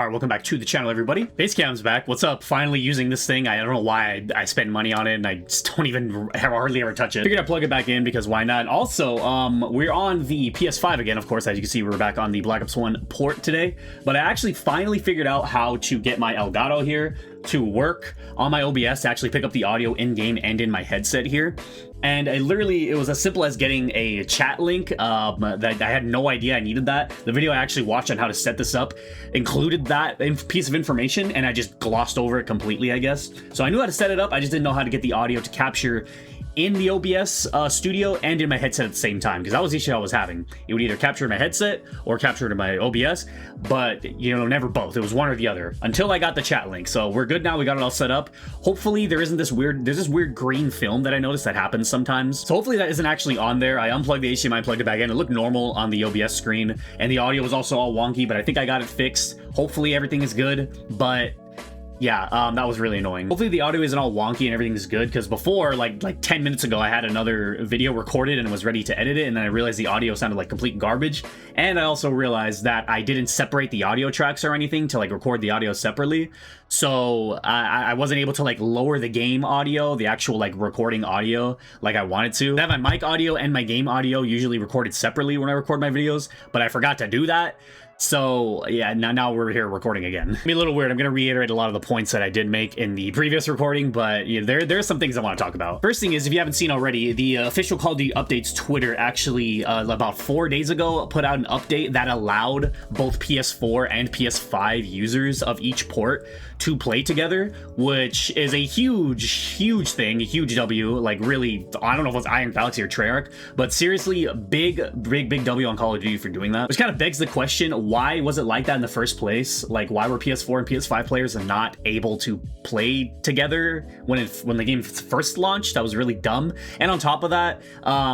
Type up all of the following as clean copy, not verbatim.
Alright, welcome back to the channel, everybody. Basecam's back. What's up? Finally using this thing. I don't know why I spend money on it, and I just don't even hardly ever touch it. Figured I'd plug it back in because why not? Also, we're on the PS5 again, of course. As you can see, we're back on the Black Ops 1 port today. But I actually finally figured out how to get my Elgato here to work on my OBS to actually pick up the audio in-game and in my headset here. And it was as simple as getting a chat link that I had no idea I needed that. The video I actually watched on how to set this up included that piece of information, and I just glossed over it completely, I guess. So I knew how to set it up, I just didn't know how to get the audio to capture in the OBS studio and in my headset at the same time, because that was the issue I was having. It would either capture in my headset or capture it in my OBS, but you know, never both. It was one or the other until I got the chat link. So we're good now. We got it all set up. Hopefully there's this weird green film that I noticed that happens sometimes. So hopefully that isn't actually on there. I unplugged the HDMI, plugged it back in. It looked normal on the OBS screen, and the audio was also all wonky, but I think I got it fixed. Hopefully everything is good, but yeah, that was really annoying. Hopefully the audio isn't all wonky and everything's good, because before, like 10 minutes ago, I had another video recorded and was ready to edit it, and then I realized the audio sounded like complete garbage. And I also realized that I didn't separate the audio tracks or anything to like record the audio separately. So I wasn't able to like lower the game audio, the actual like recording audio like I wanted to. I have my mic audio and my game audio usually recorded separately when I record my videos, but I forgot to do that. So yeah, now we're here recording again. It'll be a little weird. I'm going to reiterate a lot of the points that I did make in the previous recording, but yeah, there's some things I want to talk about. First thing is, if you haven't seen already, the official Call of Duty Updates Twitter actually about 4 days ago put out an update that allowed both PS4 and PS5 users of each port to play together, which is a huge thing, a huge W. Like really, I don't know if it's Iron Galaxy or Treyarch, but seriously, big W on Call of Duty for doing that. Which kind of begs the question, why was it like that in the first place? Like, why were PS4 and PS5 players not able to play together when the game first launched? That was really dumb. And on top of that,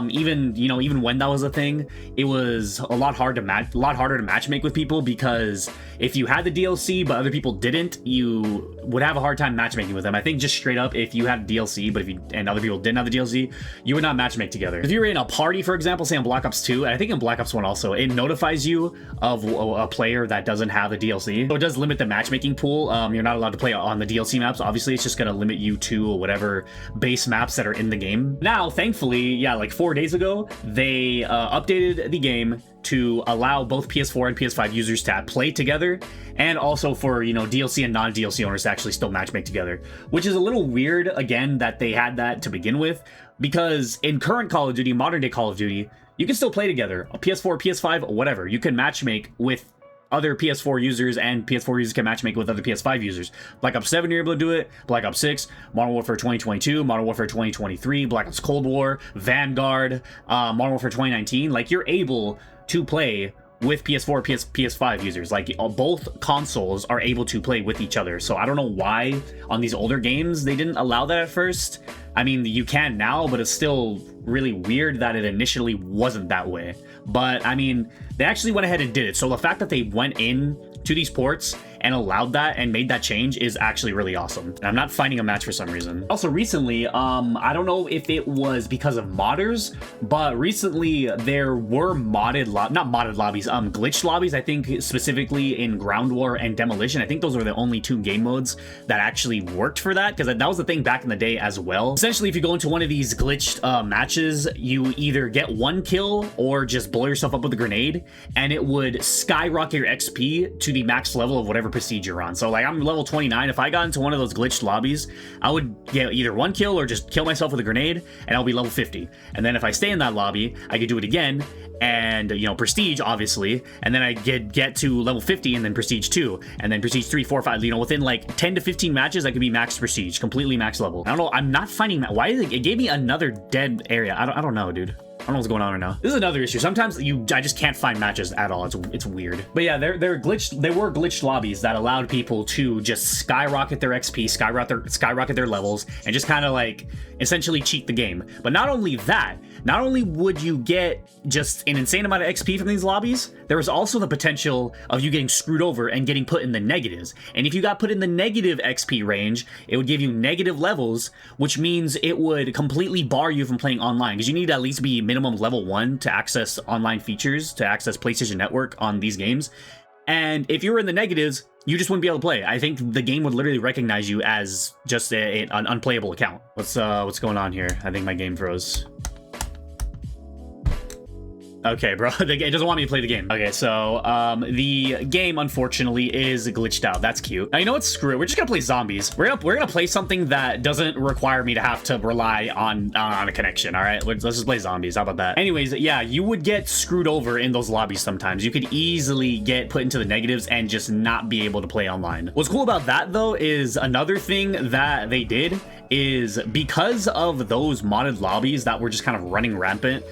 even when that was a thing, it was a lot harder to matchmake with people, because if you had the DLC but other people didn't, you would have a hard time matchmaking with them. I think just straight up, if you had DLC but and other people didn't have the DLC, you would not matchmake together. If you were in a party, for example, say on Black Ops 2, and I think in Black Ops 1 also, it notifies you of a player that doesn't have the DLC. So it does limit the matchmaking pool. You're not allowed to play on the DLC maps. Obviously, it's just going to limit you to whatever base maps that are in the game. Now, thankfully, yeah, like 4 days ago, they updated the game to allow both PS4 and PS5 users to play together, and also for, you know, DLC and non-DLC owners to actually still matchmake together, which is a little weird, again, that they had that to begin with, because in current Call of Duty, modern day Call of Duty, you can still play together, PS4, PS5, whatever. You can matchmake with other PS4 users, and PS4 users can matchmake with other PS5 users. Black Ops 7, you're able to do it. Black Ops 6, Modern Warfare 2022, Modern Warfare 2023, Black Ops Cold War, Vanguard, Modern Warfare 2019. Like, you're able to play with PS4, PS5 users. Like, both consoles are able to play with each other. So I don't know why on these older games they didn't allow that at first. I mean, you can now, but it's still really weird that it initially wasn't that way. But I mean, they actually went ahead and did it. So the fact that they went in to these ports and allowed that and made that change is actually really awesome. And I'm not finding a match for some reason. Also recently, I don't know if it was because of modders, but recently there were glitched lobbies, I think specifically in Ground War and Demolition. I think those were the only 2 game modes that actually worked for that, because that was the thing back in the day as well. Essentially, if you go into one of these glitched matches, you either get 1 kill or just blow yourself up with a grenade, and it would skyrocket your XP to the max level of whatever prestige you're on. So like, I'm level 29. If I got into one of those glitched lobbies, I would get either 1 kill or just kill myself with a grenade, and I'll be level 50. And then if I stay in that lobby, I could do it again, and you know, prestige obviously, and then I get to level 50, and then prestige 2, and then prestige 3, 4, 5. You know, within like 10 to 15 matches, I could be max prestige, completely max level. I don't know, I'm not finding that. Why is it gave me another dead area? I don't know, dude. I don't know what's going on right now. This is another issue. Sometimes I just can't find matches at all. It's weird. But yeah, there were glitched lobbies that allowed people to just skyrocket their XP, skyrocket their levels, and just kind of like essentially cheat the game. But not only that, not only would you get just an insane amount of XP from these lobbies, there was also the potential of you getting screwed over and getting put in the negatives. And if you got put in the negative XP range, it would give you negative levels, which means it would completely bar you from playing online, because you need to at least be minimum level 1 to access online features, to access PlayStation Network on these games. And if you were in the negatives, you just wouldn't be able to play. I think the game would literally recognize you as just an unplayable account. What's going on here? I think my game froze. Okay, bro, it doesn't want me to play the game. Okay, so the game unfortunately is glitched out. That's cute. Now, you know what? Screw it. We're just gonna play zombies. We're gonna play something that doesn't require me to have to rely on a connection. All right, let's just play zombies. How about that? Anyways, yeah, you would get screwed over in those lobbies sometimes. You could easily get put into the negatives and just not be able to play online. What's cool about that though is another thing that they did is because of those modded lobbies that were just kind of running rampant.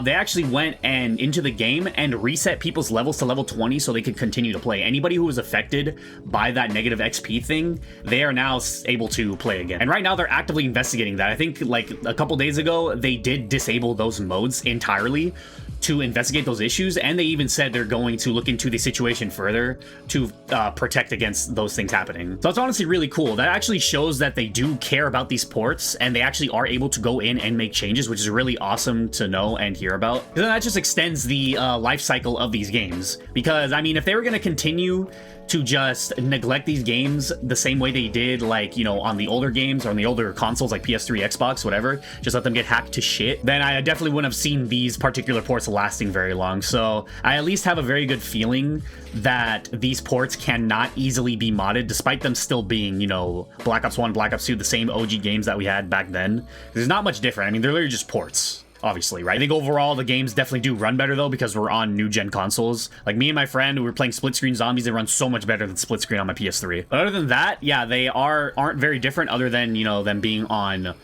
They actually went and into the game and reset people's levels to level 20 so they could continue to play. Anybody who was affected by that negative XP thing, they are now able to play again. And right now they're actively investigating that. I think like a couple days ago, they did disable those modes entirely to investigate those issues, and they even said they're going to look into the situation further to protect against those things happening. So it's honestly really cool. That actually shows that they do care about these ports, and they actually are able to go in and make changes, which is really awesome to know and hear about. Because then that just extends the life cycle of these games. Because, I mean, if they were going to continue to just neglect these games the same way they did, like, you know, on the older games or on the older consoles like PS3, Xbox, whatever, just let them get hacked to shit, then I definitely wouldn't have seen these particular ports lasting very long. So I at least have a very good feeling that these ports cannot easily be modded, despite them still being, you know, Black Ops 1, Black Ops 2, the same OG games that we had back then. There's not much different. I mean, they're literally just ports. Obviously, right? I think overall the games definitely do run better though because we're on new gen consoles. Like me and my friend who were playing split screen zombies, they run so much better than split screen on my PS3. But other than that, yeah, they aren't very different other than, you know, them being on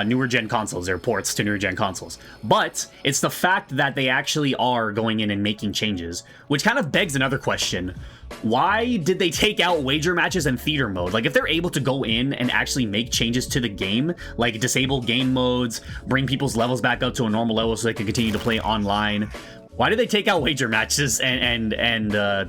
newer gen consoles. They're ports to newer gen consoles. But it's the fact that they actually are going in and making changes, which kind of begs another question. Why did they take out wager matches and theater mode? Like, if they're able to go in and actually make changes to the game, like disable game modes, bring people's levels back up to a normal level so they can continue to play online, why did they take out wager matches and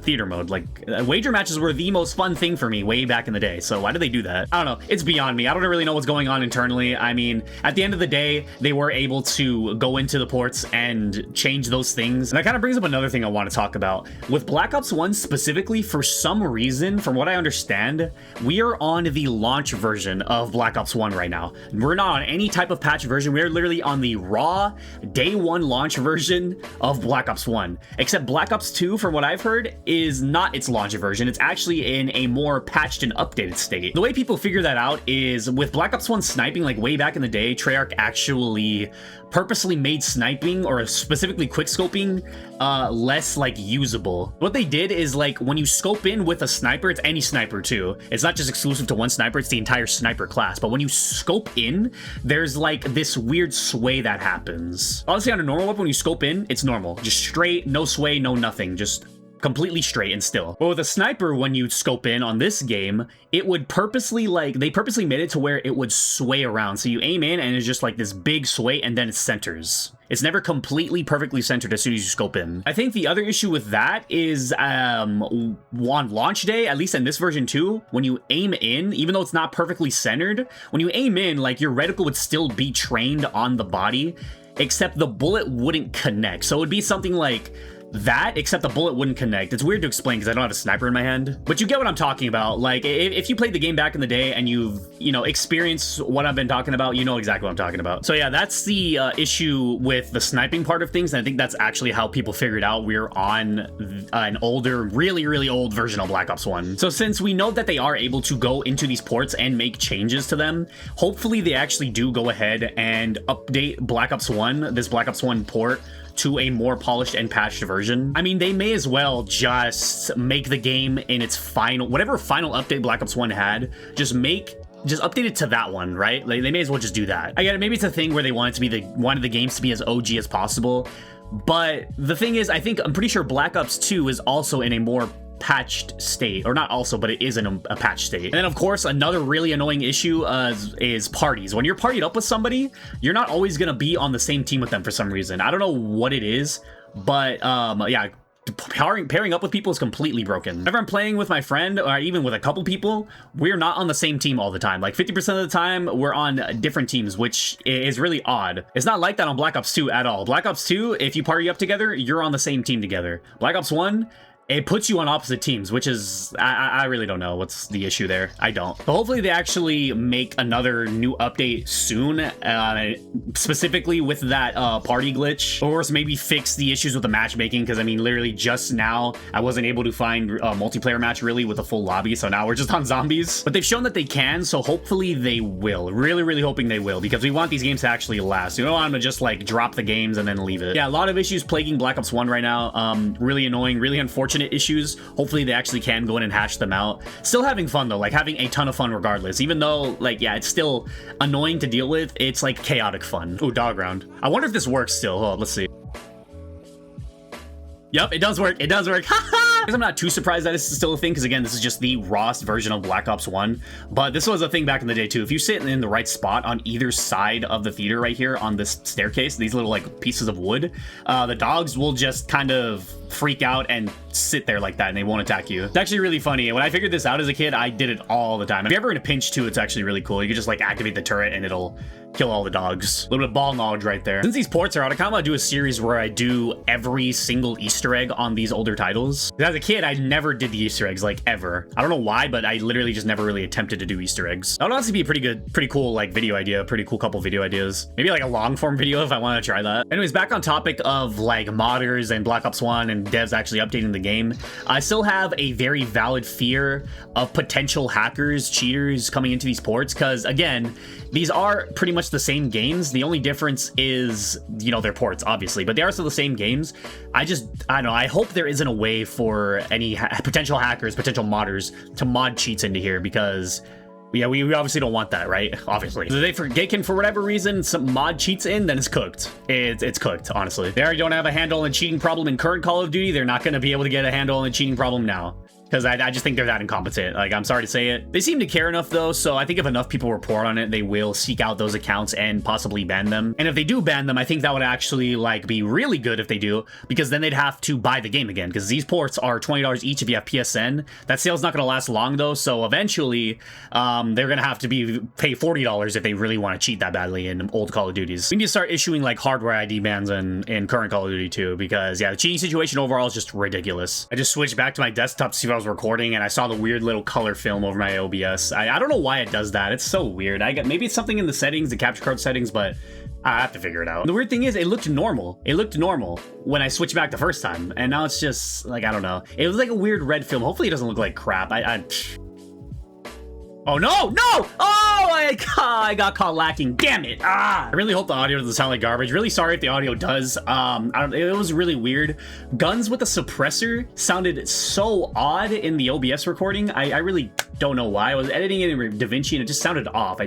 theater mode? Like, wager matches were the most fun thing for me way back in the day. So why did they do that? I don't know. It's beyond me. I don't really know what's going on internally. I mean, at the end of the day, they were able to go into the ports and change those things. And that kind of brings up another thing I want to talk about. With Black Ops 1 specifically, for some reason, from what I understand, we are on the launch version of Black Ops 1 right now. We're not on any type of patch version. We're literally on the raw day one launch version of Black Ops 1, except Black Ops 2, from what I've heard, is not its launch version. It's actually in a more patched and updated state. The way people figure that out is with Black Ops 1 sniping, like way back in the day, Treyarch actually purposely made sniping, or specifically quickscoping, less like usable. What they did is, like, when you scope in with a sniper, it's any sniper too. It's not just exclusive to one sniper, it's the entire sniper class. But when you scope in, there's like this weird sway that happens. Honestly, on a normal weapon, when you scope in, it's normal. Just straight, no sway, no nothing. Just completely straight and still. But with a sniper, when you scope in on this game, it would purposely, like, they purposely made it to where it would sway around. So you aim in and it's just like this big sway and then it centers. It's never completely perfectly centered as soon as you scope in. I think the other issue with that is on launch day, at least in this version too, when you aim in, even though it's not perfectly centered, when you aim in, like, your reticle would still be trained on the body, except the bullet wouldn't connect. So it would be something like that, except the bullet wouldn't connect. It's weird to explain because I don't have a sniper in my hand, but you get what I'm talking about. Like, if you played the game back in the day and you've, you know, experienced what I've been talking about, you know exactly what I'm talking about. So yeah, that's the issue with the sniping part of things, and I think that's actually how people figured out we're on an older, really old version of Black Ops 1. So since we know that they are able to go into these ports and make changes to them, hopefully they actually do go ahead and update Black Ops 1, this Black Ops 1 port, to a more polished and patched version. I mean, they may as well just make the game in its final, whatever final update Black Ops 1 had, just update it to that one, right? Like, they may as well just do that. I get it, maybe it's a thing where they wanted the games to be as OG as possible, but the thing is, I'm pretty sure Black Ops 2 is also in a more patched state, or not also, but it is in a patched state. And then of course, another really annoying issue is parties. When you're partied up with somebody, you're not always gonna be on the same team with them for some reason. I don't know what it is, but yeah, pairing up with people is completely broken. Whenever I'm playing with my friend, or even with a couple people, we're not on the same team all the time. Like 50% of the time, we're on different teams, which is really odd. It's not like that on Black Ops 2 at all. Black Ops 2, if you party up together, you're on the same team together. Black Ops 1, it puts you on opposite teams, which is, I really don't know what's the issue there. I don't. But hopefully they actually make another new update soon, specifically with that party glitch, or maybe fix the issues with the matchmaking, because I mean, literally just now, I wasn't able to find a multiplayer match really with a full lobby, so now we're just on zombies. But they've shown that they can, so hopefully they will. Really hoping they will, because we want these games to actually last. You don't want them to just like drop the games and then leave it. Yeah, a lot of issues plaguing Black Ops 1 right now. Really annoying, really unfortunate issues. Hopefully they actually can go in and hash them out. Still having fun though, like having a ton of fun regardless, even though like, yeah, it's still annoying to deal with. It's like chaotic fun. Ooh, dog round. I wonder if this works still. Hold on, let's see. Yep, it does work. It does work. I'm not too surprised that this is still a thing, because again, this is just the rawest version of Black Ops 1. But this was a thing back in the day too. If you sit in the right spot on either side of the theater right here on this staircase, these little like pieces of wood, the dogs will just kind of freak out and sit there like that, and they won't attack you. It's actually really funny. When I figured this out as a kid, I did it all the time. If you're ever in a pinch too, it's actually really cool. You can just like activate the turret and it'll kill all the dogs. A little bit of ball knowledge right there. Since these ports are out, I kind of want to do a series where I do every single Easter egg on these older titles. As a kid, I never did the Easter eggs, like ever. I don't know why, but I literally just never really attempted to do Easter eggs. That would honestly be a pretty cool like video idea, pretty cool couple video ideas. Maybe like a long form video if I want to try that. Anyways, back on topic of like modders and Black Ops 1 and devs actually updating the game. I still have a very valid fear of potential hackers, cheaters coming into these ports, because again, these are pretty much the same games. The only difference is, you know, they're ports, obviously, but they are still the same games. I don't know. I hope there isn't a way for any potential hackers, potential modders to mod cheats into here, because yeah, we obviously don't want that, right? Obviously. If they can, for whatever reason, some mod cheats in, then it's cooked. It's cooked, honestly. They already don't have a handle on the cheating problem in current Call of Duty. They're not going to be able to get a handle on the cheating problem now, because I just think they're that incompetent. Like, I'm sorry to say it. They seem to care enough, though, so I think if enough people report on it, they will seek out those accounts and possibly ban them. And if they do ban them, I think that would actually, like, be really good if they do, because then they'd have to buy the game again, because these ports are $20 each if you have PSN. That sale's not going to last long, though, so eventually, they're going to have to pay $40 if they really want to cheat that badly in old Call of Duties. We need to start issuing, like, hardware ID bans in current Call of Duty, too, because, yeah, the cheating situation overall is just ridiculous. I just switched back to my desktop to see if I was recording, and I saw the weird little color film over my OBS. I don't know why it does that. It's so weird. Maybe it's something in the settings, the capture card settings, but I have to figure it out. The weird thing is, it looked normal. It looked normal when I switched back the first time, and now it's just like, I don't know. It was like a weird red film. Hopefully it doesn't look like crap. Oh no, no! Oh, I got caught lacking. Damn it! I really hope the audio doesn't sound like garbage. Really sorry if the audio does. It was really weird. Guns with a suppressor sounded so odd in the OBS recording. I really don't know why. I was editing it in DaVinci and it just sounded off.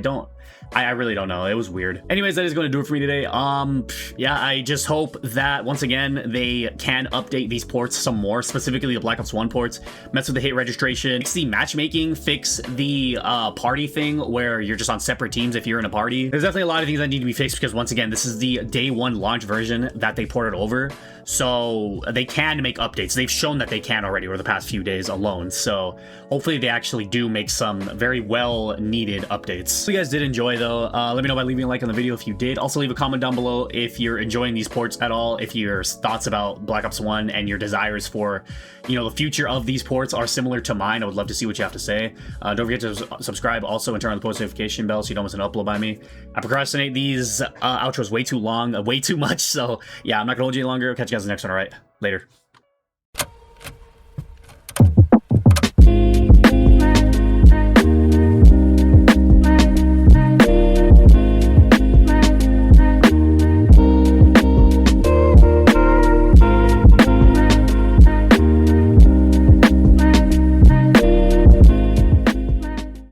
I really don't know. It was weird. Anyways, that is going to do it for me today. Yeah, I just hope that once again they can update these ports some more, specifically the Black Ops 1 ports, mess with the hate registration, fix the matchmaking, fix the party thing where you're just on separate teams if you're in a party. There's definitely a lot of things that need to be fixed, because once again, this is the day one launch version that they ported over. So they can make updates. They've shown that they can already over the past few days alone. So hopefully they actually do make some very well needed updates. If you guys did enjoy though, let me know by leaving a like on the video if you did. Also leave a comment down below if you're enjoying these ports at all, if your thoughts about Black Ops 1 and your desires for, you know, the future of these ports are similar to mine. I would love to see what you have to say. Don't forget to subscribe also and turn on the post notification bell so you don't miss an upload by me. I procrastinate these outros way too long, way too much. So yeah, I'm not gonna hold you any longer. Catch you guys in the next one. All right, later.